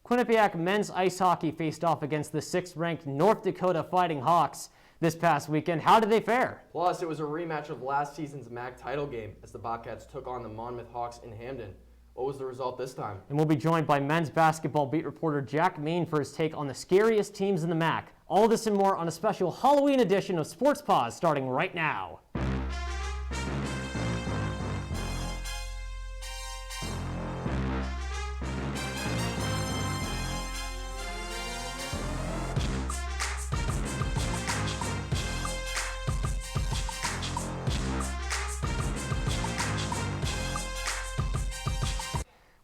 Quinnipiac men's ice hockey faced off against the 6th-ranked North Dakota Fighting Hawks this past weekend. How did they fare? Plus, it was a rematch of last season's MAC title game as the Bobcats took on the Monmouth Hawks in Hamden. What was the result this time? And we'll be joined by men's basketball beat reporter Jack Main for his take on the scariest teams in the MAC. All this and more on a special Halloween edition of Sports Paws starting right now.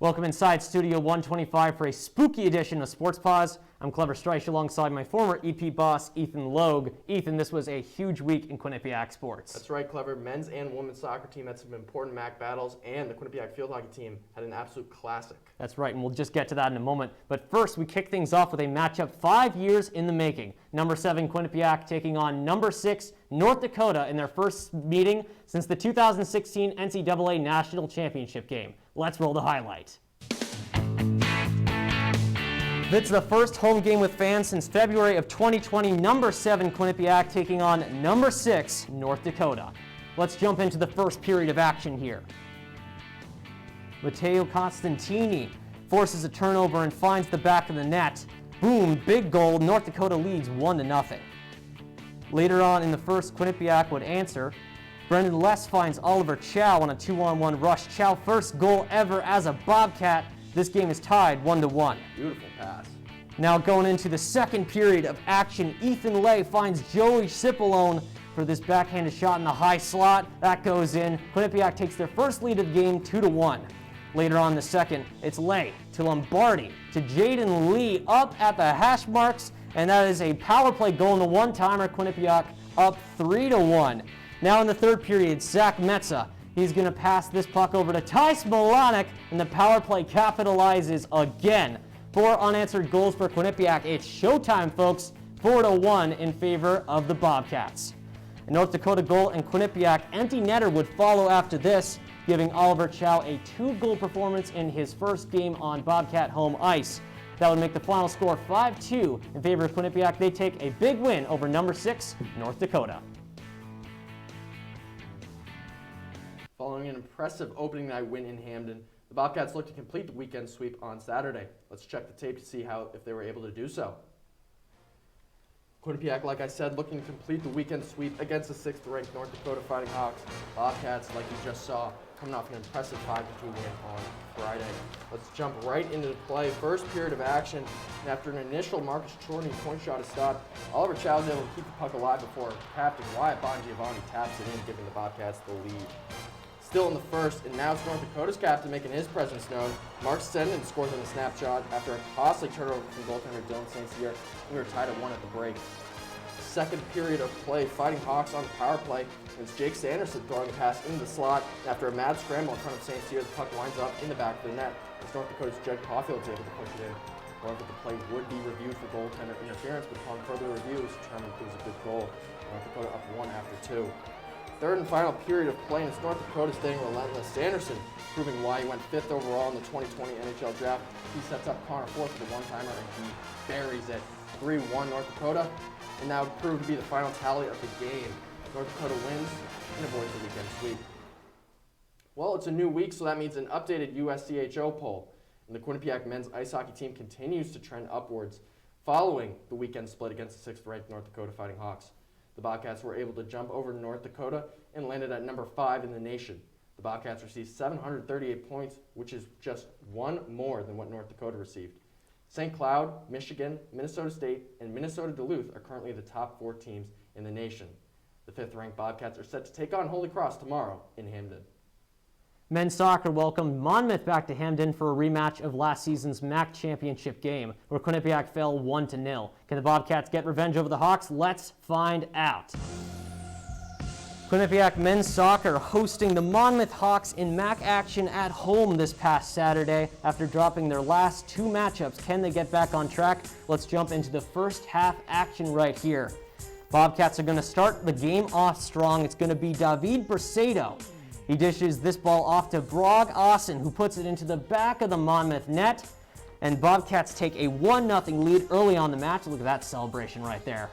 Welcome inside Studio 125 for a spooky edition of Sports Paws. I'm Clever Streich alongside my former EP boss, Ethan Logue. Ethan, this was a huge week in Quinnipiac sports. That's right, Clever. Men's and women's soccer team had some important MAC battles, and the Quinnipiac field hockey team had an absolute classic. That's right, and we'll just get to that in a moment. But first, we kick things off with a matchup 5 years in the making. Number 7 Quinnipiac taking on number 6 North Dakota in their first meeting since the 2016 NCAA National Championship game. Let's roll the highlight. It's the first home game with fans since February of 2020. Number 7 Quinnipiac taking on number 6 North Dakota. Let's jump into the first period of action here. Matteo Costantini forces a turnover and finds the back of the net. Boom, big goal. North Dakota leads 1-0. Later on in the first, Quinnipiac would answer. Brendan Less finds Oliver Chow on a 2-on-1 rush. Chow first goal ever as a Bobcat. This game is tied 1-1. Beautiful pass. Now going into the second period of action, Ethan Lay finds Joey Cipollone for this backhanded shot in the high slot. That goes in. Quinnipiac takes their first lead of the game 2-1. Later on in the second, it's Lay to Lombardi to Jaden Lee up at the hash marks, and that is a power play goal in the one-timer. Quinnipiac up 3-1. Now in the third period, Zach Metza. He's going to pass this puck over to Ty Smolonic, and the power play capitalizes again. 4 unanswered goals for Quinnipiac. It's showtime, folks. 4-1 in favor of the Bobcats. A North Dakota goal and Quinnipiac empty netter would follow after this, giving Oliver Chow a 2-goal performance in his first game on Bobcat home ice. That would make the final score 5-2 in favor of Quinnipiac. They take a big win over number 6 North Dakota. Following an impressive opening night win in Hamden, the Bobcats look to complete the weekend sweep on Saturday. Let's check the tape to see if they were able to do so. Quinnipiac, like I said, looking to complete the weekend sweep against the 6th-ranked North Dakota Fighting Hawks. Bobcats, like you just saw, coming off an impressive 5-2 win on Friday. Let's jump right into the play. First period of action, and after an initial Marcus Chorney point shot is stopped, Oliver Chow is able to keep the puck alive before Captain Wyatt Bongiovanni taps it in, giving the Bobcats the lead. Still in the first, and now it's North Dakota's captain making his presence known. Mark Senden scores on the snapshot after a costly turnover from goaltender Dylan St. Cyr. We were tied at 1 at the break. Second period of play, Fighting Hawks on the power play. And it's Jake Sanderson throwing a pass into the slot. After a mad scramble in front of St. Cyr, the puck winds up in the back of the net. As North Dakota's Jed Caulfield is able to push it in. However, the play would be reviewed for goaltender interference, but upon further review, it was determined it was a good goal. North Dakota up 1 after 2. Third and final period of play, and it's North Dakota staying relentless. Sanderson proving why he went 5th overall in the 2020 NHL draft. He sets up Connor Forth for the one-timer, and he buries it. 3-1 North Dakota, and now proved to be the final tally of the game. North Dakota wins and avoids the weekend sweep. Well, it's a new week, so that means an updated USCHO poll. And the Quinnipiac men's ice hockey team continues to trend upwards following the weekend split against the 6th-ranked North Dakota Fighting Hawks. The Bobcats were able to jump over North Dakota and landed at number 5 in the nation. The Bobcats received 738 points, which is just 1 more than what North Dakota received. St. Cloud, Michigan, Minnesota State, and Minnesota Duluth are currently the top 4 teams in the nation. The 5th-ranked Bobcats are set to take on Holy Cross tomorrow in Hamden. Men's soccer welcomed Monmouth back to Hamden for a rematch of last season's MAC championship game, where Quinnipiac fell 1-0. Can the Bobcats get revenge over the Hawks? Let's find out. Quinnipiac men's soccer hosting the Monmouth Hawks in MAC action at home this past Saturday. After dropping their last 2 matchups, can they get back on track? Let's jump into the first half action right here. Bobcats are going to start the game off strong. It's going to be David Brisedo. He dishes this ball off to Brog Austin, who puts it into the back of the Monmouth net. and Bobcats take a 1-0 lead early on the match. Look at that celebration right there.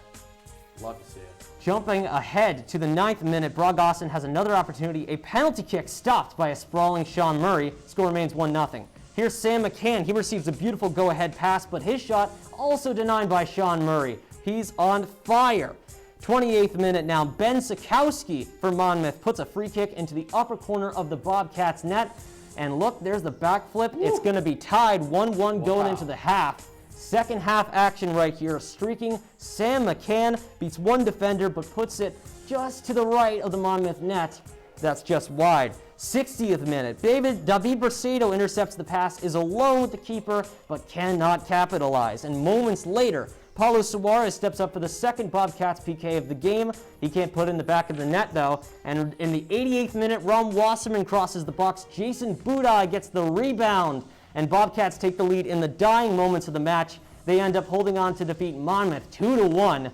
Love to see it. Jumping ahead to the 9th minute, Brogosson has another opportunity. A penalty kick stopped by a sprawling Sean Murray. Score remains 1-0. Here's Sam McCann. He receives a beautiful go-ahead pass, but his shot also denied by Sean Murray. He's on fire. 28th minute now, Ben Sikowski for Monmouth puts a free kick into the upper corner of the Bobcats net. And look, there's the backflip. It's going to be tied 1-1 going into the half. Second half action right here. Streaking Sam McCann beats one defender but puts it just to the right of the Monmouth net. That's just wide. 60th minute. David Bracedo intercepts the pass, is alone with the keeper but cannot capitalize. And moments later, Paulo Suarez steps up for the second Bobcats PK of the game. He can't put it in the back of the net though. And in the 88th minute, Rom Wasserman crosses the box. Jason Budai gets the rebound. And Bobcats take the lead in the dying moments of the match. They end up holding on to defeat Monmouth 2-1.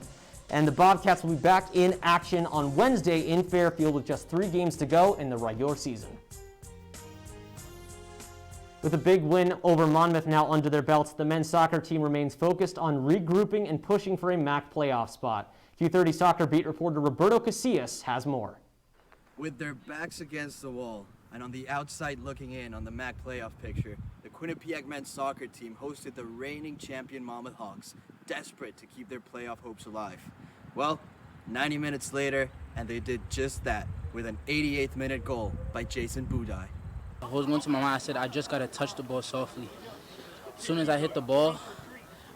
And the Bobcats will be back in action on Wednesday in Fairfield with just 3 games to go in the regular season. With a big win over Monmouth now under their belts, the men's soccer team remains focused on regrouping and pushing for a MAC playoff spot. Q30 Soccer beat reporter Roberto Casillas has more. With their backs against the wall and on the outside looking in on the MAC playoff picture, the Quinnipiac men's soccer team hosted the reigning champion Monmouth Hawks, desperate to keep their playoff hopes alive. Well, 90 minutes later, and they did just that with an 88th minute goal by Jason Budai. I was going to my mind, I said, I just got to touch the ball softly. As soon as I hit the ball,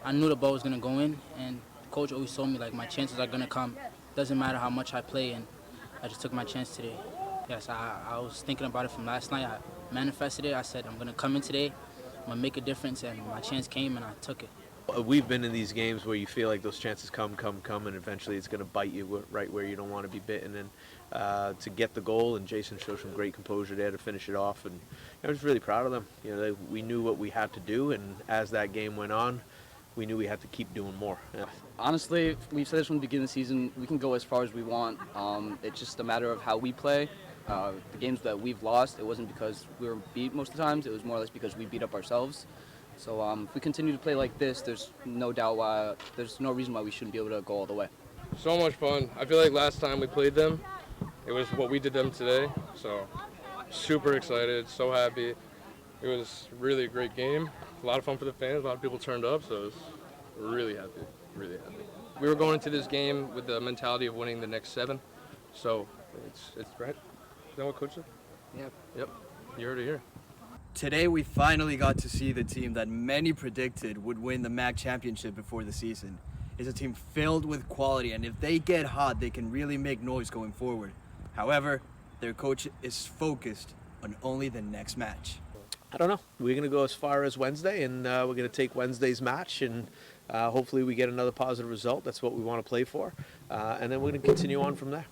I knew the ball was going to go in, and coach always told me, like, my chances are going to come. Doesn't matter how much I play, and I just took my chance today. Yes, I was thinking about it from last night. I manifested it. I said, I'm going to come in today, I'm going to make a difference, and my chance came, and I took it. We've been in these games where you feel like those chances come, and eventually it's going to bite you right where you don't want to be bitten. And to get the goal, and Jason showed some great composure there to finish it off. And I was really proud of them. You know, we knew what we had to do, and as that game went on, we knew we had to keep doing more. Yeah. Honestly, we've said this from the beginning of the season, we can go as far as we want. It's just a matter of how we play. The games that we've lost, it wasn't because we were beat most of the times, it was more or less because we beat up ourselves. So if we continue to play like this, there's no doubt why, there's no reason why we shouldn't be able to go all the way. So much fun. I feel like last time we played them, it was what we did them today. So super excited, so happy. It was really a great game. A lot of fun for the fans. A lot of people turned up, so I was really happy, really happy. We were going into this game with the mentality of winning the next 7. So it's right. Is that what coach said? Yep. You heard it here. Today we finally got to see the team that many predicted would win the MAC championship before the season. It's a team filled with quality, and if they get hot, they can really make noise going forward. However, their coach is focused on only the next match. I don't know. We're going to go as far as Wednesday, and we're going to take Wednesday's match, and hopefully we get another positive result. That's what we want to play for. And then we're going to continue on from there.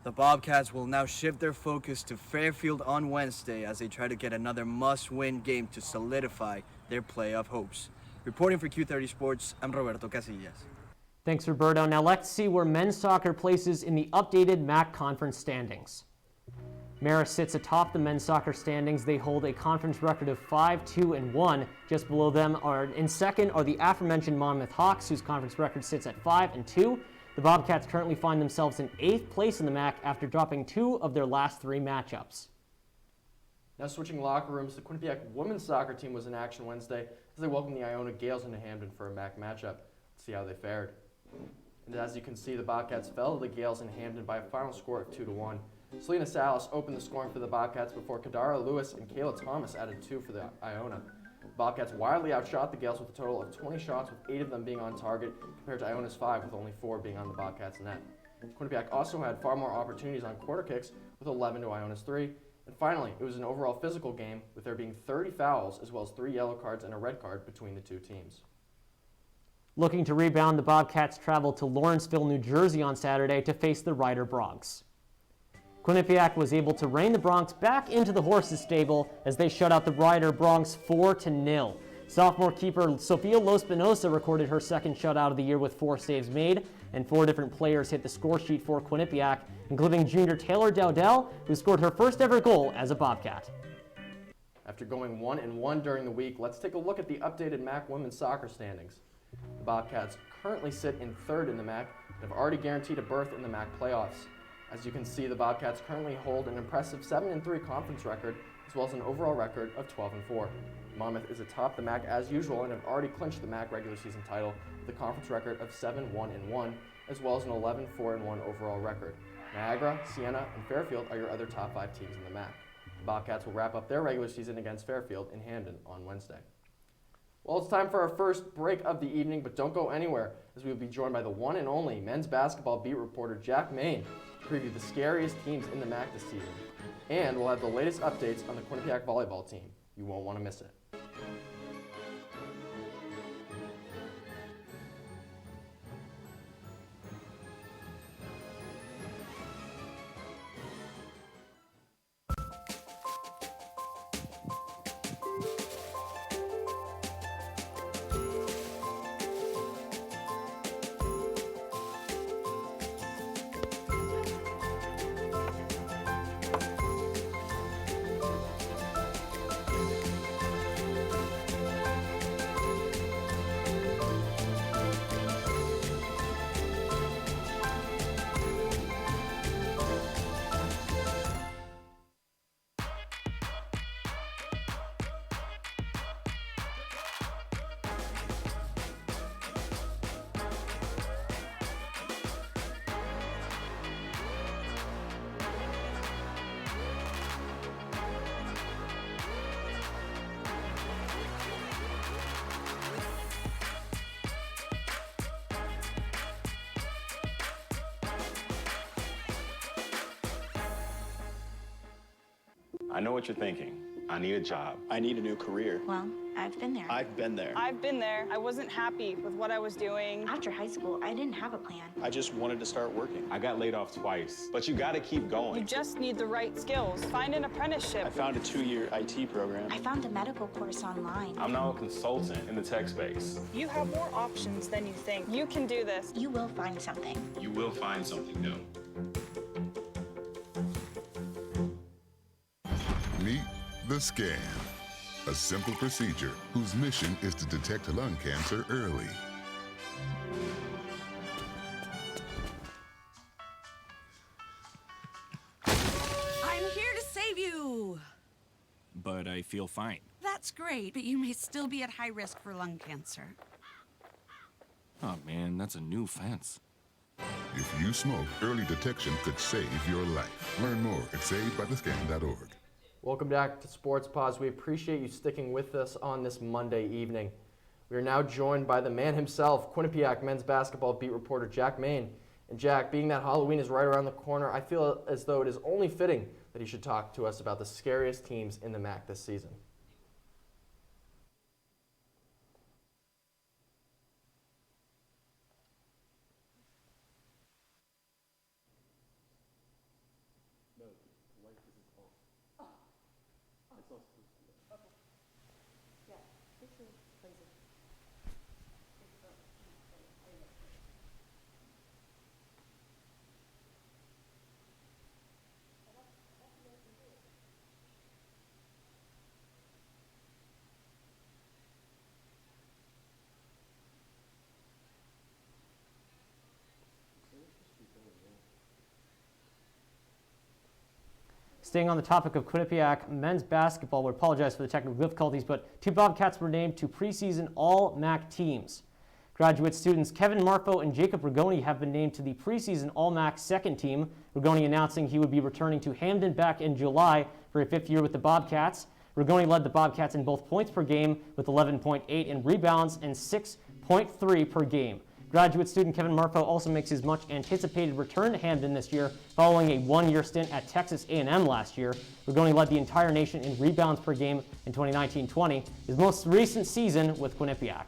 The Bobcats will now shift their focus to Fairfield on Wednesday as they try to get another must-win game to solidify their playoff hopes. Reporting for Q30 Sports, I'm Roberto Casillas. Thanks, Roberto. Now let's see where men's soccer places in the updated MAC conference standings. Marist sits atop the men's soccer standings. They hold a conference record of 5-2-1. Just below them in second are the aforementioned Monmouth Hawks, whose conference record sits at 5-2. The Bobcats currently find themselves in 8th place in the MAC after dropping 2 of their last 3 matchups. Now switching locker rooms, the Quinnipiac women's soccer team was in action Wednesday as they welcomed the Iona Gales into Hamden for a MAC matchup. Let's see how they fared. And as you can see, the Bobcats fell to the Gales in Hamden by a final score of 2-1. Selena Salas opened the scoring for the Bobcats before Kadara Lewis and Kayla Thomas added 2 for the Iona. The Bobcats wildly outshot the Gales with a total of 20 shots, with 8 of them being on target, compared to Iona's 5, with only 4 being on the Bobcats' net. Quinnipiac also had far more opportunities on quarter kicks, with 11 to Iona's 3. And finally, it was an overall physical game, with there being 30 fouls, as well as 3 yellow cards and a red card between the 2 teams. Looking to rebound, the Bobcats traveled to Lawrenceville, New Jersey on Saturday to face the Rider Broncs. Quinnipiac was able to rein the Broncs back into the horses' stable as they shut out the Rider Broncs 4-0. Sophomore keeper Sofia Lospinosa recorded her second shutout of the year with 4 saves made, and 4 different players hit the score sheet for Quinnipiac, including junior Taylor Dowdell, who scored her first ever goal as a Bobcat. After going 1-1 during the week, let's take a look at the updated MAC women's soccer standings. The Bobcats currently sit in 3rd in the MAC and have already guaranteed a berth in the MAC playoffs. As you can see, the Bobcats currently hold an impressive 7-3 conference record, as well as an overall record of 12-4. Monmouth is atop the MAC as usual and have already clinched the MAC regular season title with a conference record of 7-1-1, as well as an 11-4-1 overall record. Niagara, Siena, and Fairfield are your other top 5 teams in the MAC. The Bobcats will wrap up their regular season against Fairfield in Hamden on Wednesday. Well, it's time for our first break of the evening, but don't go anywhere, as we will be joined by the one and only men's basketball beat reporter Jack Main to preview the scariest teams in the MAC this season. And we'll have the latest updates on the Quinnipiac volleyball team. You won't want to miss it. I know what you're thinking. I need a job. I need a new career. Well, I've been there. I've been there. I've been there. I wasn't happy with what I was doing. After high school, I didn't have a plan. I just wanted to start working. I got laid off twice, but you gotta keep going. You just need the right skills. Find an apprenticeship. I found a 2-year IT program. I found a medical course online. I'm now a consultant in the tech space. You have more options than you think. You can do this. You will find something. You will find something new. Meet the scan, a simple procedure whose mission is to detect lung cancer early. I'm here to save you. But I feel fine. That's great, but you may still be at high risk for lung cancer. Oh man, that's a new fence. If you smoke, early detection could save your life. Learn more at savedbythescan.org. Welcome back to Sports Paws. We appreciate you sticking with us on this Monday evening. We are now joined by the man himself, Quinnipiac men's basketball beat reporter Jack Main. And Jack, being that Halloween is right around the corner, I feel as though it is only fitting that he should talk to us about the scariest teams in the MAC this season. Staying on the topic of Quinnipiac men's basketball, we apologize for the technical difficulties, but 2 Bobcats were named to preseason All-MAC teams. Graduate students Kevin Marfo and Jacob Rigoni have been named to the preseason All-MAC second team. Rigoni announcing he would be returning to Hamden back in July for a 5th year with the Bobcats. Rigoni led the Bobcats in both points per game with 11.8 in rebounds and 6.3 per game. Graduate student Kevin Marfo also makes his much-anticipated return to Hamden this year following a 1-year stint at Texas A&M last year. Rigoni led the entire nation in rebounds per game in 2019-20, his most recent season with Quinnipiac.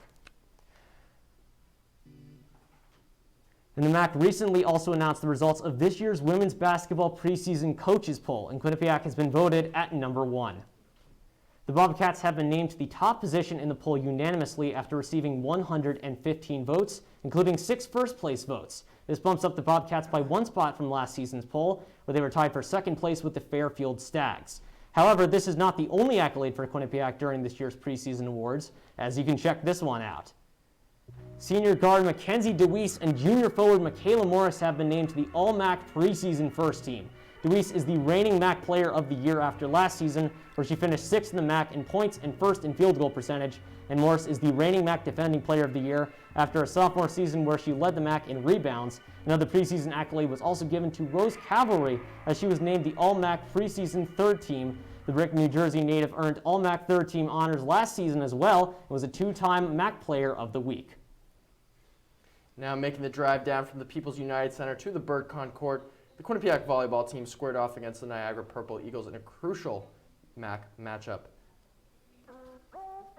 And the MAC recently also announced the results of this year's women's basketball preseason coaches poll, and Quinnipiac has been voted at number 1. The Bobcats have been named to the top position in the poll unanimously after receiving 115 votes, including 6 first-place votes. This bumps up the Bobcats by 1 spot from last season's poll, where they were tied for second place with the Fairfield Stags. However, this is not the only accolade for Quinnipiac during this year's preseason awards, as you can check this one out. Senior guard Mackenzie DeWeese and junior forward Michaela Morris have been named to the All-MAC preseason first team. DeWeese is the reigning MAC Player of the Year after last season, where she finished 6th in the MAC in points and 1st in field goal percentage, and Morris is the reigning MAC Defending Player of the Year after a sophomore season where she led the MAC in rebounds. Another preseason accolade was also given to Rose Cavalry, as she was named the All-MAC preseason third team. The Brick, New Jersey native earned All-MAC third team honors last season as well and was a 2-time MAC Player of the Week. Now making the drive down from the People's United Center to the Bird-Con Court, the Quinnipiac volleyball team squared off against the Niagara Purple Eagles in a crucial MAC matchup.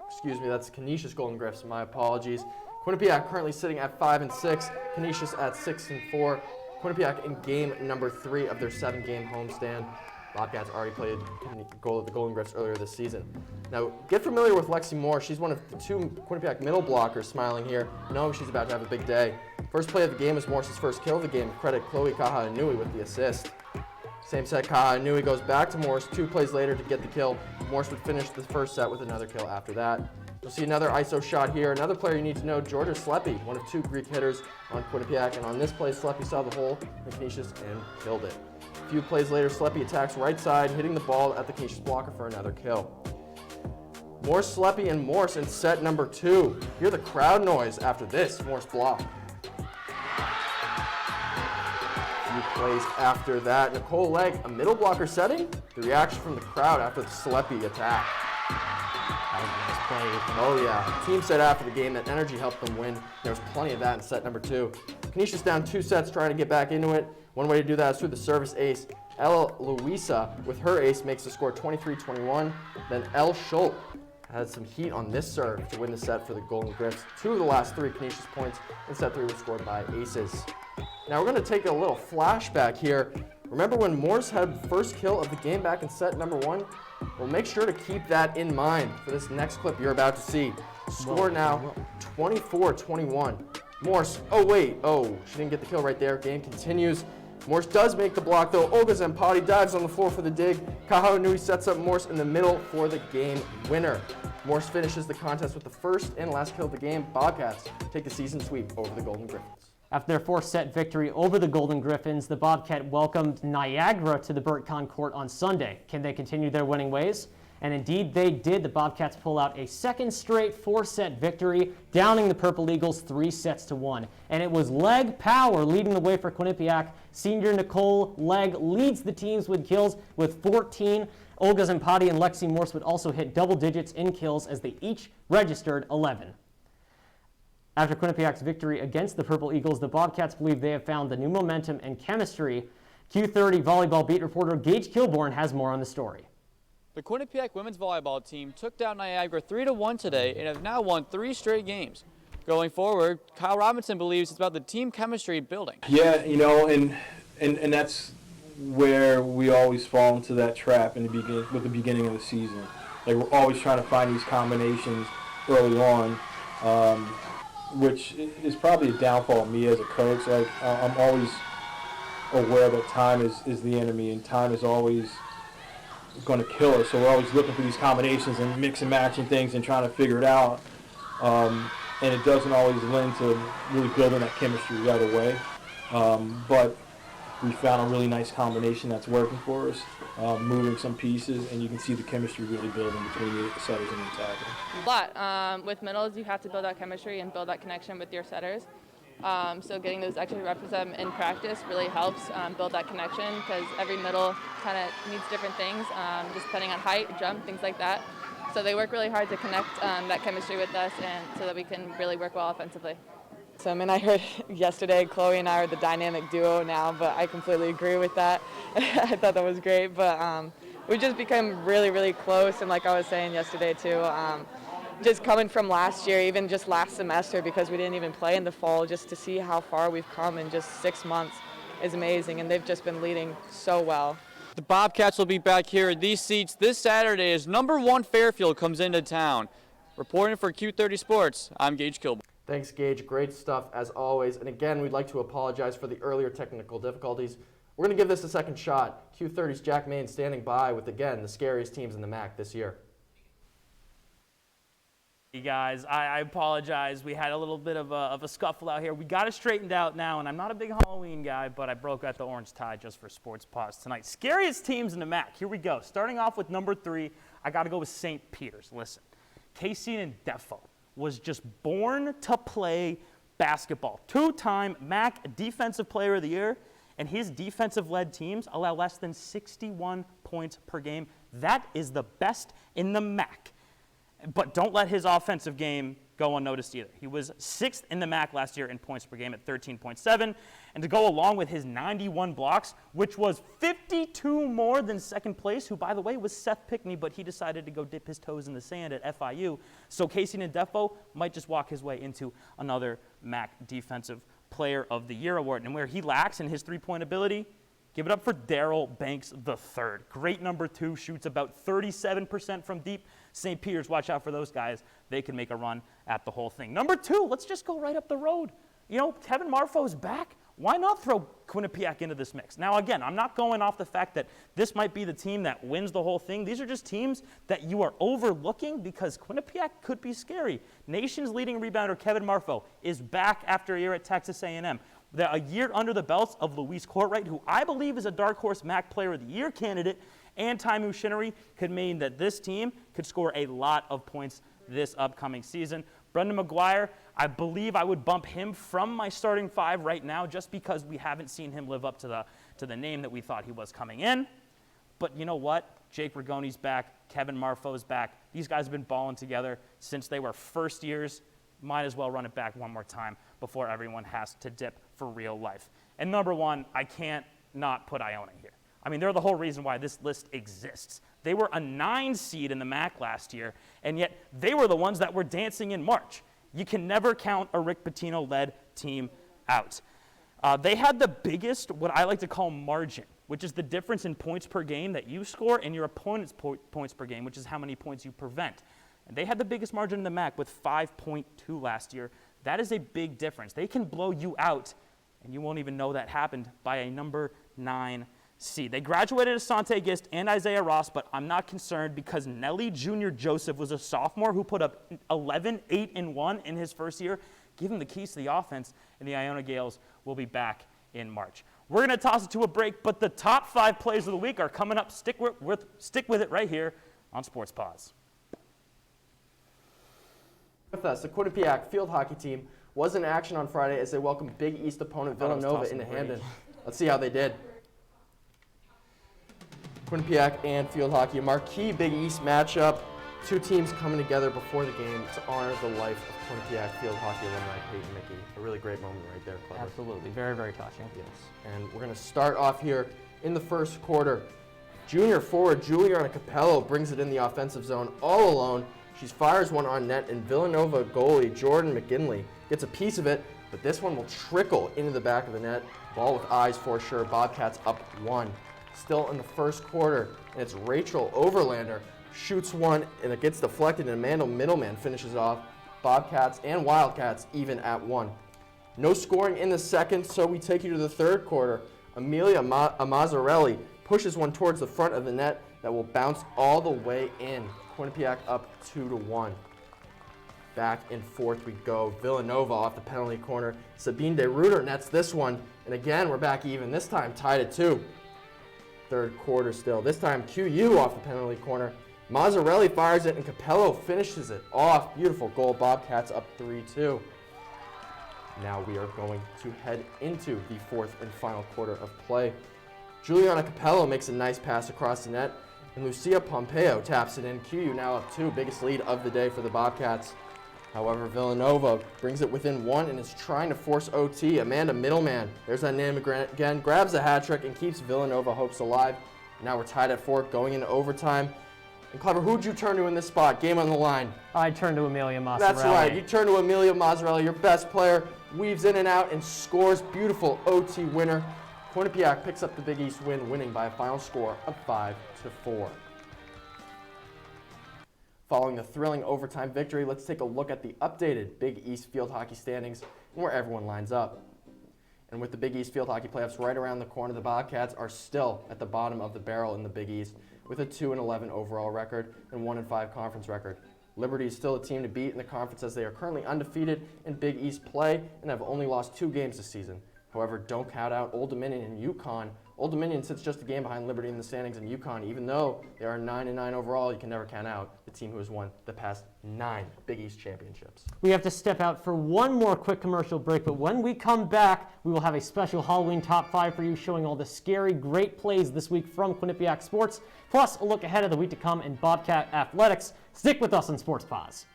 Excuse me, that's Canisius Golden Griffs, my apologies. Quinnipiac currently sitting at 5-6, Canisius at 6-4. Quinnipiac in game number 3 of their 7-game homestand. Bobcats already played the Golden Griffs earlier this season. Now, get familiar with Lexi Moore. She's one of the 2 Quinnipiac middle blockers smiling here, knowing she's about to have a big day. First play of the game is Morse's first kill of the game. Credit Chloe Kahaanui with the assist. Same set, Kahaanui goes back to Morse 2 plays later to get the kill. Morse would finish the first set with another kill after that. You'll see another ISO shot here. Another player you need to know, Georgia Sleppy, one of 2 Greek hitters on Quinnipiac. And on this play, Sleppy saw the hole in Canisius and killed it. A few plays later, Sleppy attacks right side, hitting the ball at the Canisius blocker for another kill. More Sleppy and Morse in set number 2. Hear the crowd noise after this Morse block. A few plays after that, Nicole Legg, a middle blocker setting. The reaction from the crowd after the Sleppy attack. Oh yeah, the team said after the game that energy helped them win. There was plenty of that in set number 2. Canisius down 2 sets trying to get back into it. One way to do that is through the service ace. Ella Luisa with her ace makes the score 23-21. Then Elle Schultz had some heat on this serve to win the set for the Golden Griffs. 2 of the last 3 Canisius points in set 3 were scored by aces. Now we're going to take a little flashback here. Remember when Morse had the first kill of the game back in set number 1? Well, make sure to keep that in mind for this next clip you're about to see. Score now 24-21. Morse, she didn't get the kill right there. Game continues. Morse does make the block though. Olga Zampati dives on the floor for the dig. Kahaanui sets up Morse in the middle for the game winner. Morse finishes the contest with the first and last kill of the game. Bobcats take the season sweep over the Golden Griffins. After their 4th-set victory over the Golden Griffins, the Bobcat welcomed Niagara to the Bird-Con Court on Sunday. Can they continue their winning ways? And indeed they did. The Bobcats pull out a second straight 4-set victory, downing the Purple Eagles 3-1. And it was Legg Power leading the way for Quinnipiac. Senior Nicole Legg leads the teams with kills with 14. Olga Zampati and Lexi Morse would also hit double digits in kills as they each registered 11. After Quinnipiac's victory against the Purple Eagles, the Bobcats believe they have found the new momentum and chemistry. Q30 volleyball beat reporter Gage Kilborn has more on the story. The Quinnipiac women's volleyball team took down Niagara 3-1 today and have now won 3 straight games. Going forward, Kyle Robinson believes it's about the team chemistry building. Yeah, and that's where we always fall into that trap in the beginning of the season. Like we're always trying to find these combinations early on. Which is probably a downfall of me as a coach. Like I'm always aware that time is the enemy, and time is always going to kill us. So we're always looking for these combinations and mix and matching things and trying to figure it out. And it doesn't always lend to really building that chemistry right away. But we found a really nice combination that's working for us, moving some pieces, and you can see the chemistry really building between the setters and the attackers. But with middles, you have to build that chemistry and build that connection with your setters. So getting those extra reps with them in practice really helps build that connection because every middle kind of needs different things, just depending on height, jump, things like that. So they work really hard to connect that chemistry with us and so that we can really work well offensively. So, I heard yesterday Chloe and I are the dynamic duo now, but I completely agree with that. I thought that was great, but we just become really, really close, and like I was saying yesterday too, just coming from last year, even just last semester, because we didn't even play in the fall, just to see how far we've come in just 6 months is amazing, and they've just been leading so well. The Bobcats will be back here in these seats this Saturday as number 1 Fairfield comes into town. Reporting for Q30 Sports, I'm Gage Kilborn. Thanks, Gage. Great stuff as always. And again, we'd like to apologize for the earlier technical difficulties. We're going to give this a second shot. Q30's Jack Main standing by with, again, the scariest teams in the MAC this year. Hey guys, I apologize. We had a little bit of a scuffle out here. We got it straightened out now, and I'm not a big Halloween guy, but I broke out the orange tie just for Sports Paws tonight. Scariest teams in the MAC. Here we go. Starting off with number 3, I got to go with St. Peter's. Listen, Casey and Defo was just born to play basketball. 2-time MAC Defensive Player of the Year, and his defensive-led teams allow less than 61 points per game. That is the best in the MAC. But don't let his offensive game go unnoticed either. He was 6th in the MAC last year in points per game at 13.7. And to go along with his 91 blocks, which was 52 more than second place, who, by the way, was Seth Pickney, but he decided to go dip his toes in the sand at FIU. So Casey Ndefo might just walk his way into another MAC Defensive Player of the Year award. And where he lacks in his three-point ability, give it up for Daryl Banks III. Great number 2, shoots about 37% from deep. St. Peter's, watch out for those guys. They can make a run at the whole thing. Number 2, let's just go right up the road. You know, Kevin Marfo's back. Why not throw Quinnipiac into this mix? Now, again, I'm not going off the fact that this might be the team that wins the whole thing. These are just teams that you are overlooking because Quinnipiac could be scary. Nation's leading rebounder Kevin Marfo is back after a year at Texas A&M. A year under the belts of Luis Courtwright, who I believe is a dark horse MAC Player of the Year candidate, and Taimu Shinnery could mean that this team could score a lot of points this upcoming season. Brendan McGuire, I believe I would bump him from my starting 5 right now just because we haven't seen him live up to the name that we thought he was coming in. But you know what? Jake Rigoni's back. Kevin Marfo's back. These guys have been balling together since they were first years. Might as well run it back one more time before everyone has to dip for real life. And number 1, I can't not put Iona here. I mean, they're the whole reason why this list exists. They were a 9 seed in the MAC last year, and yet they were the ones that were dancing in March. You can never count a Rick Pitino-led team out. They had the biggest, what I like to call margin, which is the difference in points per game that you score and your opponent's points per game, which is how many points you prevent. And they had the biggest margin in the MAC with 5.2 last year. That is a big difference. They can blow you out, and you won't even know that happened by a number 9 seed. They graduated Asante Gist and Isaiah Ross, but I'm not concerned because Nelly Jr. Joseph was a sophomore who put up 11, 8, and 1 in his first year. Give him the keys to the offense, and the Iona Gales will be back in March. We're going to toss it to a break, but the top 5 plays of the week are coming up. Stick with it right here on Sports Paws. With us, the Quinnipiac field hockey team was in action on Friday as they welcomed Big East opponent Villanova into Hamden. Let's see how they did. Quinnipiac and field hockey, a marquee Big East matchup. 2 teams coming together before the game to honor the life of Quinnipiac field hockey alumni Peyton Mickey. A really great moment right there, Clever. Absolutely. Very, very touching. Yes. And we're going to start off here in the first quarter. Junior forward Juliana Capello brings it in the offensive zone all alone. She fires one on net, and Villanova goalie Jordan McGinley gets a piece of it, but this one will trickle into the back of the net. Ball with eyes for sure. Bobcats up 1. Still in the first quarter, and it's Rachel Overlander shoots one, and it gets deflected, and Amanda Middleman finishes off. Bobcats and Wildcats even at 1. No scoring in the second, so we take you to the third quarter. Amelia Mazzarelli pushes one towards the front of the net that will bounce all the way in. Quinnipiac up 2-1. Back and forth we go. Villanova off the penalty corner. Sabine DeRuiter nets this one, and again we're back even. This time tied at 2. Third quarter still. This time QU off the penalty corner. Mazzarelli fires it, and Capello finishes it off. Beautiful goal. Bobcats up 3-2. Now we are going to head into the fourth and final quarter of play. Juliana Capello makes a nice pass across the net, and Lucia Pompeo taps it in. QU now up 2, biggest lead of the day for the Bobcats. However, Villanova brings it within 1 and is trying to force OT. Amanda Middleman, there's that name again, grabs a hat trick and keeps Villanova hopes alive. Now we're tied at 4 going into overtime. And Clever, who'd you turn to in this spot? Game on the line. I turned to Amelia Mazzarelli. That's right. You turn to Amelia Mazzarelli, your best player, weaves in and out and scores. Beautiful OT winner. Quinnipiac picks up the Big East win, winning by a final score of 5-4. Following the thrilling overtime victory, let's take a look at the updated Big East field hockey standings and where everyone lines up. And with the Big East Field Hockey Playoffs right around the corner, the Bobcats are still at the bottom of the barrel in the Big East with a 2-11 overall record and 1-5 conference record. Liberty is still a team to beat in the conference as they are currently undefeated in Big East play and have only lost 2 games this season. However, don't count out Old Dominion and UConn. Old Dominion sits just a game behind Liberty in the standings, and UConn, even though they are 9-9 overall, you can never count out the team who has won the past 9 Big East championships. We have to step out for one more quick commercial break, but when we come back, we will have a special Halloween top 5 for you, showing all the scary, great plays this week from Quinnipiac Sports, plus a look ahead of the week to come in Bobcat Athletics. Stick with us on Sports Paws.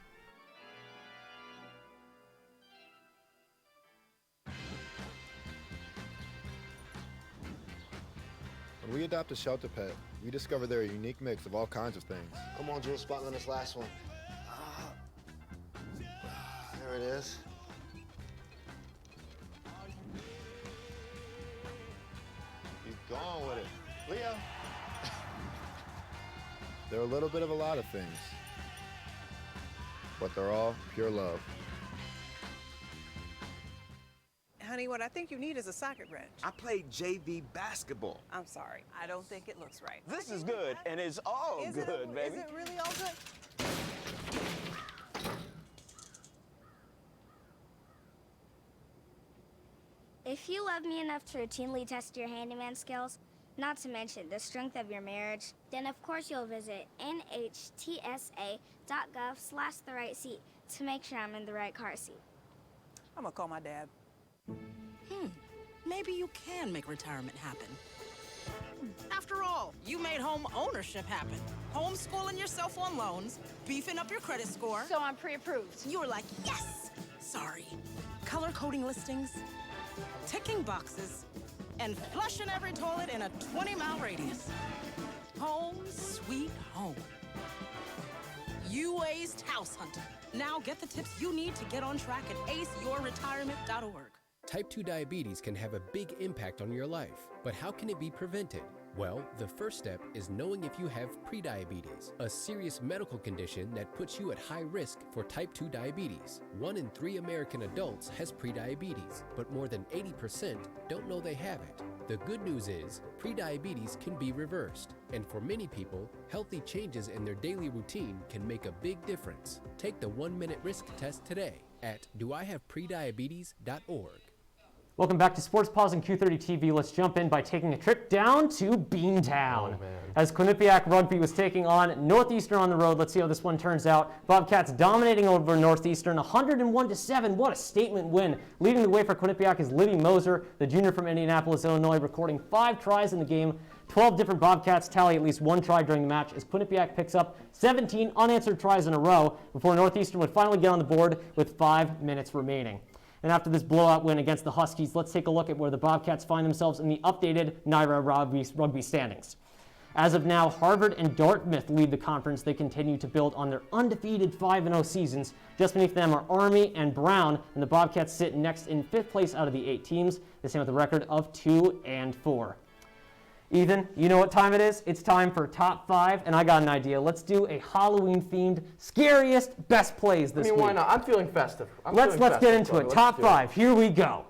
When we adopt a shelter pet, we discover they're a unique mix of all kinds of things. Come on, Jules, spot on this last one. There it is. Keep going with it. Leo. They're a little bit of a lot of things, but they're all pure love. Honey, what I think you need is a socket wrench. I played JV basketball. I'm sorry. I don't think it looks right. This is good, and it's all good, baby. Is it really all good? If you love me enough to routinely test your handyman skills, not to mention the strength of your marriage, then of course you'll visit nhtsa.gov/therightseat to make sure I'm in the right car seat. I'm gonna call my dad. Maybe you can make retirement happen. After all, you made home ownership happen. Homeschooling yourself on loans, beefing up your credit score. So I'm pre-approved. You were like, yes! Sorry. Color coding listings, ticking boxes, and flushing every toilet in a 20-mile radius. Home sweet home. You aced house hunting. Now get the tips you need to get on track at aceyourretirement.org. Type 2 diabetes can have a big impact on your life, but how can it be prevented? Well, the first step is knowing if you have prediabetes, a serious medical condition that puts you at high risk for type 2 diabetes. 1 in 3 American adults has prediabetes, but more than 80% don't know they have it. The good news is, prediabetes can be reversed, and for many people, healthy changes in their daily routine can make a big difference. Take the 1-minute risk test today at doihaveprediabetes.org. Welcome back to Sports Paws and Q30 TV. Let's jump in by taking a trip down to Beantown. As Quinnipiac Rugby was taking on Northeastern on the road. Let's see how this one turns out. Bobcats dominating over Northeastern, 101-7. What a statement win. Leading the way for Quinnipiac is Libby Moser, the junior from Indianapolis, Illinois, recording 5 tries in the game. 12 different Bobcats tally at least 1 try during the match as Quinnipiac picks up 17 unanswered tries in a row before Northeastern would finally get on the board with 5 minutes remaining. And after this blowout win against the Huskies, let's take a look at where the Bobcats find themselves in the updated NYRA Rugby standings. As of now, Harvard and Dartmouth lead the conference. They continue to build on their undefeated 5-0 seasons. Just beneath them are Army and Brown, and the Bobcats sit next in 5th place out of the 8 teams, the same with a record of 2-4. Ethan, you know what time it is? It's time for Top 5, and I got an idea. Let's do a Halloween-themed, scariest, best plays this week. Why not? I'm feeling festive. Let's get into it. Top 5. Here we go.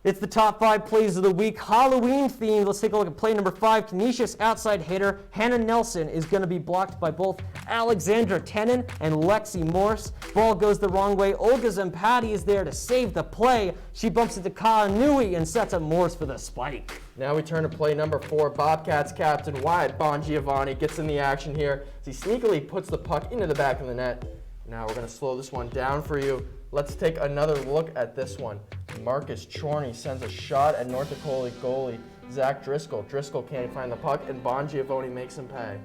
It's the top 5 plays of the week, Halloween themed. Let's take a look at play number 5. Canisius outside hitter Hannah Nelson is going to be blocked by both Alexandra Tenen and Lexi Morse. Ball goes the wrong way. Olga Zampati is there to save the play. She bumps into Kaanui and sets up Morse for the spike. Now we turn to play number 4. Bobcats captain Wyatt Bongiovanni gets in the action here as he sneakily puts the puck into the back of the net. Now we're going to slow this one down for you. Let's take another look at this one. Marcus Chorney sends a shot at North Dakota goalie Zach Driscoll. Driscoll can't find the puck, and Bongiovanni makes him pay.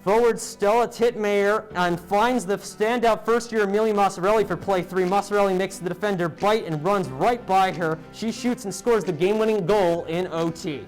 Forward Stella Titmayer and finds the standout first-year Amelia Massarelli for play 3. Massarelli makes the defender bite and runs right by her. She shoots and scores the game-winning goal in OT.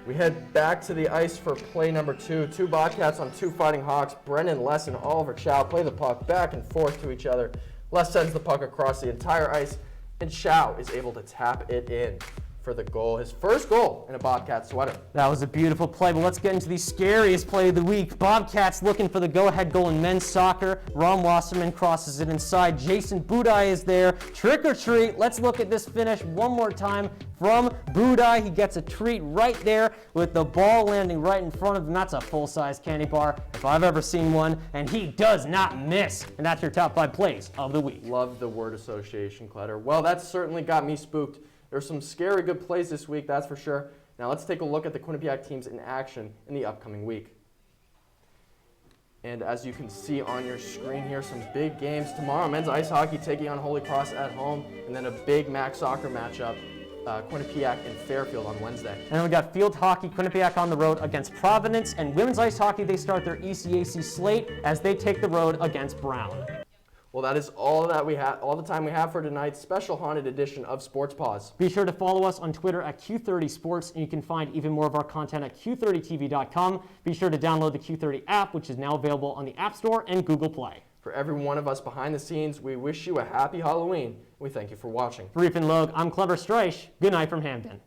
We head back to the ice for play number 2. 2 Bobcats on 2 Fighting Hawks. Brennan Less and Oliver Chow play the puck back and forth to each other. Les sends the puck across the entire ice, and Chow is able to tap it in. for the goal, his first goal in a Bobcat sweater. That was a beautiful play, but let's get into the scariest play of the week. Bobcats looking for the go-ahead goal in men's soccer. Ron Wasserman crosses it inside. Jason Budai is there. Trick or treat. Let's look at this finish one more time from Budai. He gets a treat right there with the ball landing right in front of him. That's a full-size candy bar if I've ever seen one, and he does not miss. And that's your top 5 plays of the week. Love the word association, Clutter. Well, that certainly got me spooked. There's some scary good plays this week, that's for sure. Now let's take a look at the Quinnipiac teams in action in the upcoming week. And as you can see on your screen here, some big games tomorrow. Men's ice hockey taking on Holy Cross at home, and then a big MAC soccer matchup, Quinnipiac and Fairfield on Wednesday. And then we got field hockey, Quinnipiac on the road against Providence, and women's ice hockey, they start their ECAC slate as they take the road against Brown. Well, that is all the time we have for tonight's special haunted edition of Sports Paws. Be sure to follow us on Twitter at Q30 Sports, and you can find even more of our content at Q30TV.com. Be sure to download the Q30 app, which is now available on the App Store and Google Play. For every one of us behind the scenes, we wish you a happy Halloween. We thank you for watching. For Reef and Logue, I'm Clever Streich. Good night from Hamden.